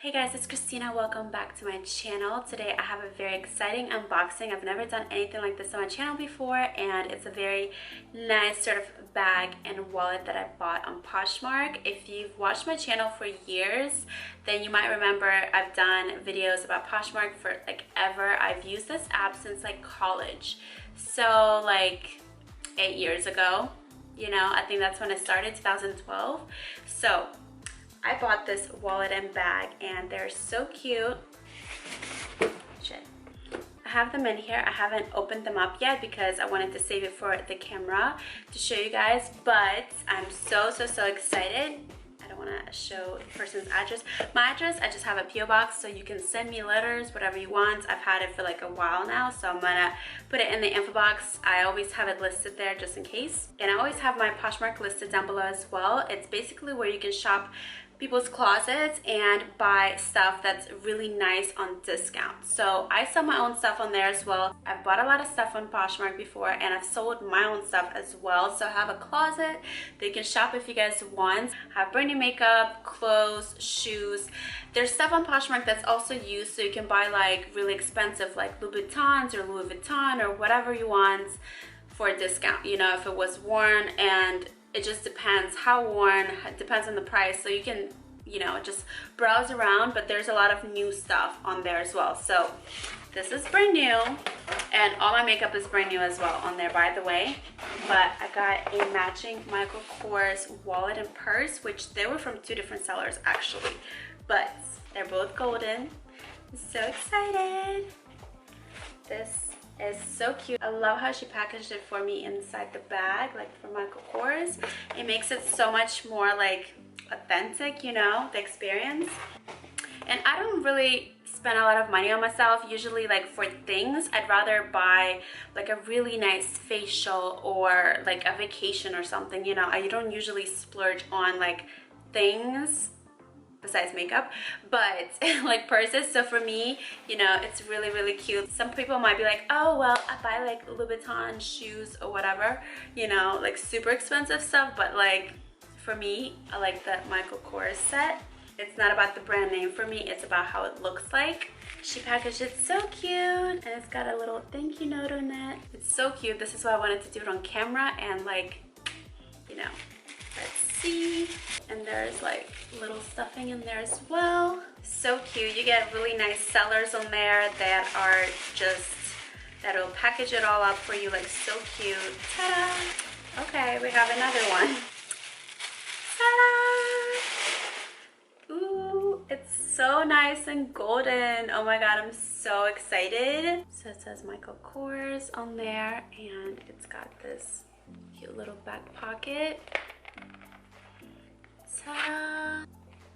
Hey guys, it's Christina. Welcome back to my channel. Today I have a very exciting unboxing. I've never done anything like this on my channel before, and it's a very nice sort of bag and wallet that I bought on Poshmark. If you've watched my channel for years, then you might remember I've done videos about Poshmark for like ever. I've used this app since like college, so like 8 years ago, you know, I think that's when it started, 2012. So I bought this wallet and bag and they're so cute. Shit. I have them in here. I haven't opened them up yet because I wanted to save it for the camera to show you guys, but I'm so excited. I don't want to show the person's address. My address, I just have a PO box, so you can send me letters, whatever you want. I've had it for like a while now, so I'm gonna put it in the info box. I always have it listed there just in case. And I always have my Poshmark listed down below as well. It's basically where you can shop people's closets and buy stuff that's really nice on discount. So I sell my own stuff on there as well. I've bought a lot of stuff on Poshmark before, and I've sold my own stuff as well. So I have a closet that you can shop if you guys want. I have brand new makeup, clothes, shoes. There's stuff on Poshmark that's also used, so you can buy like really expensive like Louboutins or Louis Vuitton or whatever you want for a discount, you know, if it was worn. And it just depends how worn, it depends on the price. So you can, you know, just browse around, but there's a lot of new stuff on there as well. So this is brand new, and all my makeup is brand new as well on there, by the way. But I got a matching Michael Kors wallet and purse, which they were from two different sellers actually, but they're both golden. I'm so excited. This is so cute. I love how she packaged it for me inside the bag, like for Michael Kors. It makes it so much more like authentic, you know, the experience. And I don't really spend a lot of money on myself. Usually like for things, I'd rather buy like a really nice facial or like a vacation or something, you know. I don't usually splurge on like things besides makeup, but like purses. So for me, you know, it's really cute. Some people might be like, oh well, I buy like Louis Vuitton shoes or whatever, you know, like super expensive stuff. But like for me, I like the Michael Kors set. It's not about the brand name for me, it's about how it looks like. She packaged it so cute, and it's got a little thank you note on it. It's so cute. This is why I wanted to do it on camera, and like, you know, let's see. And there's like little stuffing in there as well. So cute. You get really nice sellers on there that are just, that'll package it all up for you, like so cute. Ta-da! Okay, we have another one. Ta-da! Ooh, it's so nice and golden. Oh my god, I'm so excited. So it says Michael Kors on there, and it's got this cute little back pocket. Ta-da!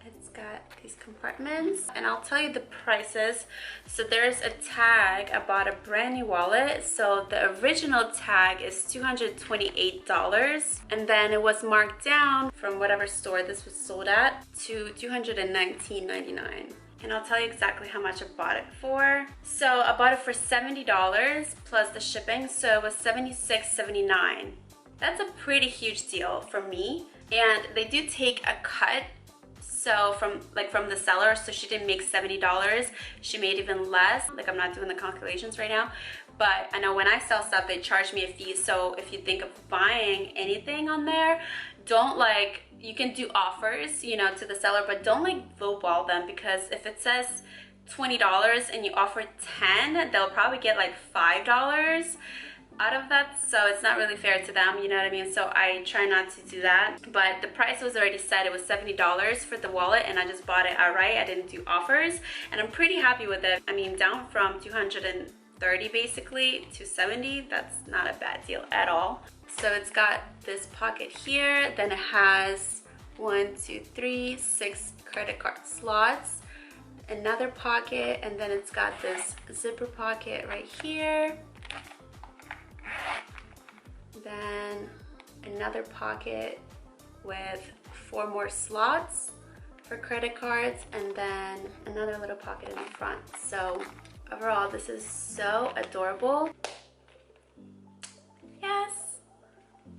It's got these compartments, and I'll tell you the prices. So there's a tag. I bought a brand new wallet, so the original tag is $228, and then it was marked down from whatever store this was sold at to $219.99. And I'll tell you exactly how much I bought it for. So I bought it for $70 plus the shipping, so it was $76.79. That's a pretty huge deal for me. And they do take a cut, so from the seller, so she didn't make $70, she made even less. Like, I'm not doing the calculations right now, but I know when I sell stuff, they charge me a fee. So if you think of buying anything on there, don't like, you can do offers, you know, to the seller, but don't like lowball them, because if it says $20 and you offer 10, they'll probably get like $5 out of that, so it's not really fair to them, you know what I mean? So I try not to do that. But the price was already set. It was $70 for the wallet, and I just bought it outright. I didn't do offers, and I'm pretty happy with it. I mean, down from 230 basically to 70, that's not a bad deal at all. So it's got this pocket here, then it has 6 credit card slots, another pocket, and then it's got this zipper pocket right here. Then another pocket with 4 more slots for credit cards, and then another little pocket in the front. So overall, this is so adorable. Yes,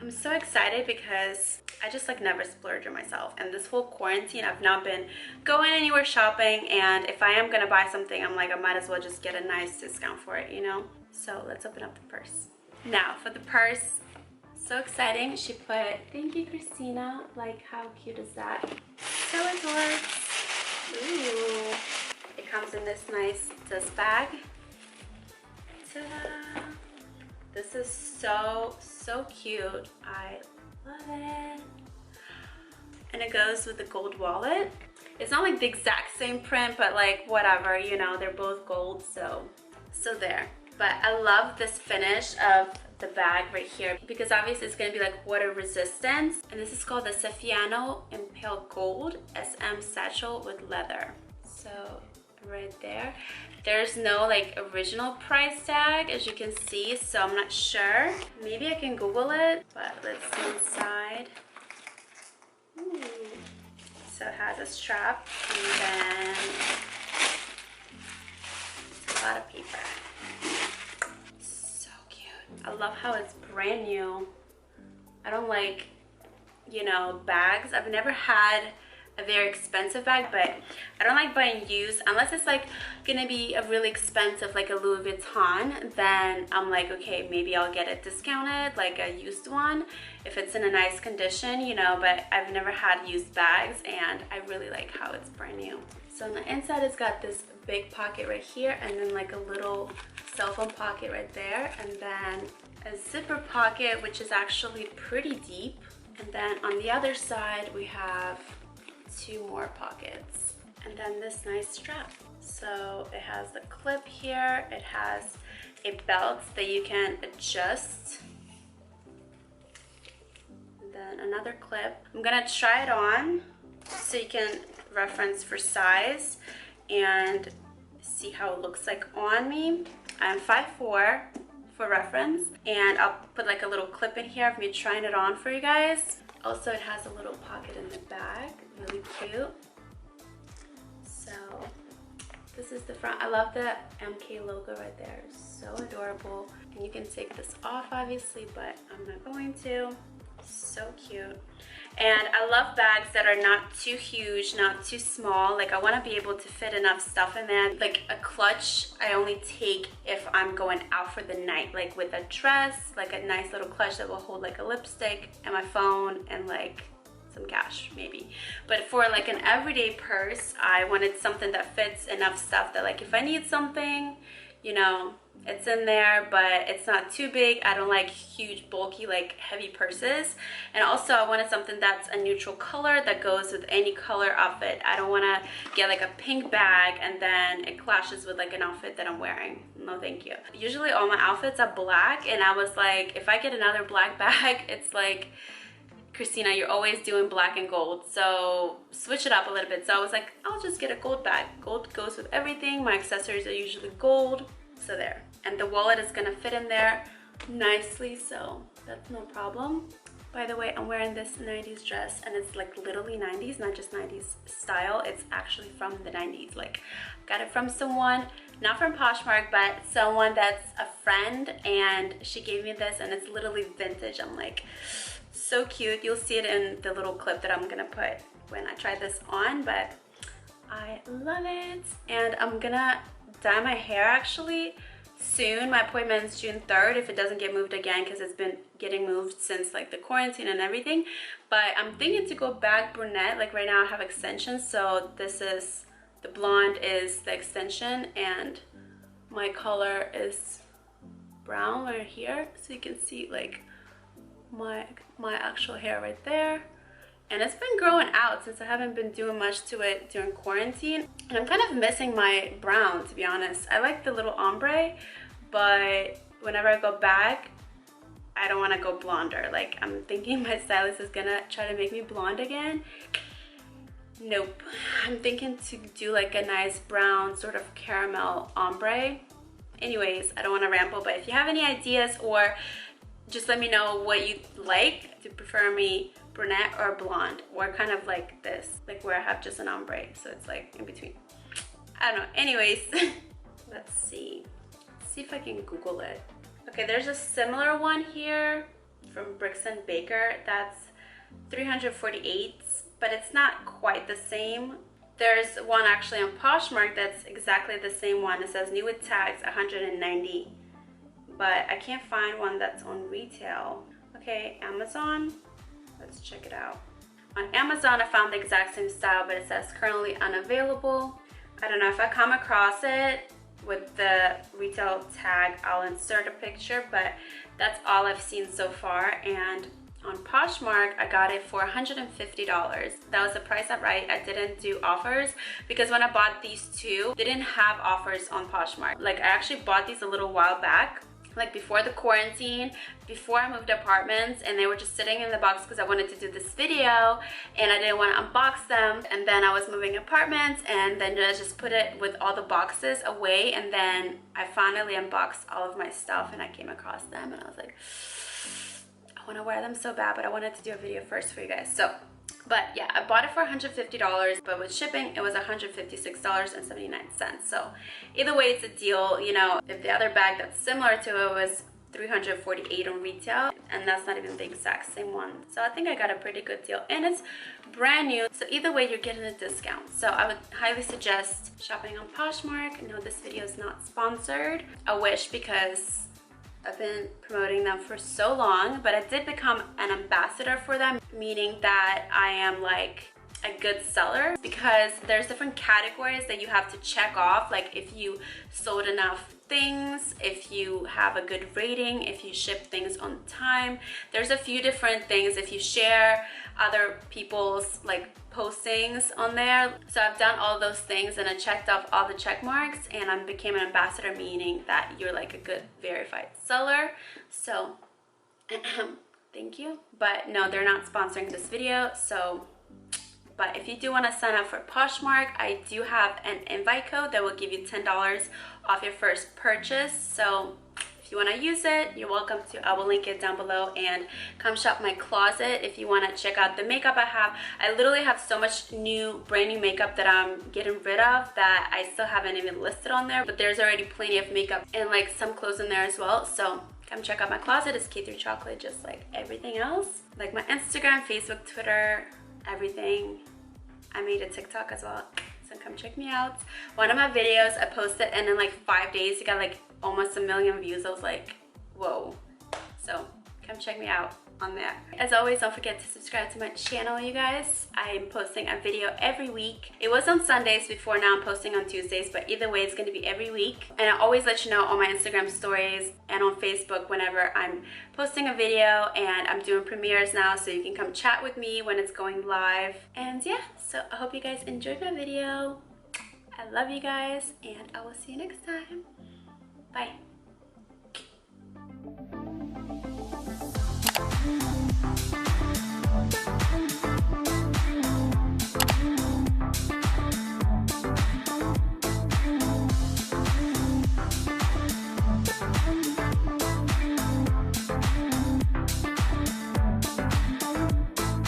I'm so excited because I just like never splurge on myself, and this whole quarantine I've not been going anywhere shopping, and if I am gonna buy something, I'm like, I might as well just get a nice discount for it, you know? So let's open up the purse. Now for the purse, so exciting. She put, thank you Kristina, like how cute is that? So adorable. Ooh. It comes in this nice dust bag. Ta-da! This is so cute. I love it. And it goes with the gold wallet. It's not like the exact same print, but like whatever, you know, they're both gold, so there. But I love this finish of the bag right here because obviously it's gonna be like water resistant. And this is called the Saffiano Impale Gold SM Satchel with leather. So right there. There's no like original price tag, as you can see, so I'm not sure. Maybe I can Google it, but let's see inside. Ooh. So it has a strap, and then it's a lot of paper. So cute. I love how it's brand new. I don't like, you know, bags. I've never had a very expensive bag, but I don't like buying used unless it's like gonna be a really expensive, like a Louis Vuitton. Then I'm like, okay, maybe I'll get it discounted, like a used one if it's in a nice condition, you know. But I've never had used bags, and I really like how it's brand new. So on the inside, it's got this big pocket right here, and then like a little cell phone pocket right there, and then a zipper pocket, which is actually pretty deep. And then on the other side, we have 2 more pockets, and then this nice strap. So it has the clip here, it has a belt that you can adjust, and then another clip. I'm gonna try it on so you can reference for size and see how it looks like on me. I'm 5'4" for reference, and I'll put like a little clip in here of me trying it on for you guys. Also, it has a little pocket in the back, really cute. So this is the front. I love the MK logo right there, so adorable. And you can take this off obviously, but I'm not going to. So cute. And I love bags that are not too huge, not too small. Like I want to be able to fit enough stuff in there. Like a clutch, I only take if I'm going out for the night, like with a dress, like a nice little clutch that will hold like a lipstick and my phone and like some cash maybe. But for like an everyday purse, I wanted something that fits enough stuff that like if I need something, you know, it's in there, but it's not too big. I don't like huge, bulky, like heavy purses. And also I wanted something that's a neutral color that goes with any color outfit. I don't want to get like a pink bag and then it clashes with like an outfit that I'm wearing. No thank you. Usually all my outfits are black, and I was like, if I get another black bag, it's like, Kristina, you're always doing black and gold, so switch it up a little bit. So I was like, I'll just get a gold bag. Gold goes with everything. My accessories are usually gold, so there. And the wallet is gonna fit in there nicely, so that's no problem. By the way, I'm wearing this 90s dress, and it's like literally 90s, not just 90s style. It's actually from the 90s. Like, got it from someone, not from Poshmark, but someone that's a friend, and she gave me this, and it's literally vintage. I'm like, so cute. You'll see it in the little clip that I'm gonna put when I try this on, but I love it. And I'm gonna dye my hair actually soon. My appointment's June 3rd if it doesn't get moved again, because it's been getting moved since like the quarantine and everything. But I'm thinking to go back brunette. Like right now I have extensions, so this is the blonde is the extension, and my color is brown right here, so you can see like my actual hair right there. And it's been growing out since I haven't been doing much to it during quarantine. And I'm kind of missing my brown, to be honest. I like the little ombre, but whenever I go back, I don't want to go blonder. Like, I'm thinking my stylist is gonna try to make me blonde again. Nope. I'm thinking to do like a nice brown sort of caramel ombre. Anyways, I don't want to ramble, but if you have any ideas, or just let me know what you like. Do you prefer me brunette or blonde, or kind of like this, like where I have just an ombre, so it's like in between. I don't know. Anyways, let's see if I can Google it. Okay, there's a similar one here from Bricks and Baker. That's 348, but it's not quite the same. There's one actually on Poshmark that's exactly the same one. It says new with tags, 190, but I can't find one that's on retail. Okay, Amazon, let's check it out. On Amazon, I found the exact same style, but it says currently unavailable. I don't know if I come across it with the retail tag, I'll insert a picture, but that's all I've seen so far. And on Poshmark, I got it for $150. That was the price I right. I didn't do offers because when I bought these two, they didn't have offers on Poshmark. Like, I actually bought these a little while back, like before the quarantine, before I moved apartments, and they were just sitting in the box because I wanted to do this video and I didn't want to unbox them. And then I was moving apartments, and then I just put it with all the boxes away, and then I finally unboxed all of my stuff and I came across them and I was like, I want to wear them so bad, but I wanted to do a video first for you guys. So, but yeah, I bought it for $150, but with shipping it was $156.79. So either way, it's a deal. You know, if the other bag that's similar to it was $348 on retail, and that's not even the exact same one. So I think I got a pretty good deal, and it's brand new. So either way, you're getting a discount. So I would highly suggest shopping on Poshmark. I know this video is not sponsored. I wish, because I've been promoting them for so long, but I did become an ambassador for them, meaning that I am like a good seller, because there's different categories that you have to check off, like if you sold enough things, if you have a good rating, if you ship things on time. There's a few different things, if you share other people's like postings on there. So I've done all those things and I checked off all the check marks, and I became an ambassador, meaning that you're like a good verified seller. So thank you. But no, they're not sponsoring this video. So but if you do want to sign up for Poshmark, I do have an invite code that will give you $10 off your first purchase. So if you want to use it, you're welcome to. I will link it down below, and come shop my closet if you want to check out the makeup I have. I literally have so much new, brand new makeup that I'm getting rid of that I still haven't even listed on there, but there's already plenty of makeup and like some clothes in there as well. So come check out my closet. It's K3Chocolate, just like everything else. Like my Instagram, Facebook, Twitter, everything. I made a TikTok as well, so come check me out. One of my videos I posted, and in like 5 days it got like almost 1 million views. I was like, whoa. So come check me out on there. As always, don't forget to subscribe to my channel, you guys. I'm posting a video every week. It was on Sundays before, now I'm posting on Tuesdays, but either way, it's going to be every week. And I always let you know on my Instagram stories and on Facebook whenever I'm posting a video, and I'm doing premieres now, so you can come chat with me when it's going live. And yeah, so I hope you guys enjoyed my video. I love you guys, and I will see you next time. Bye.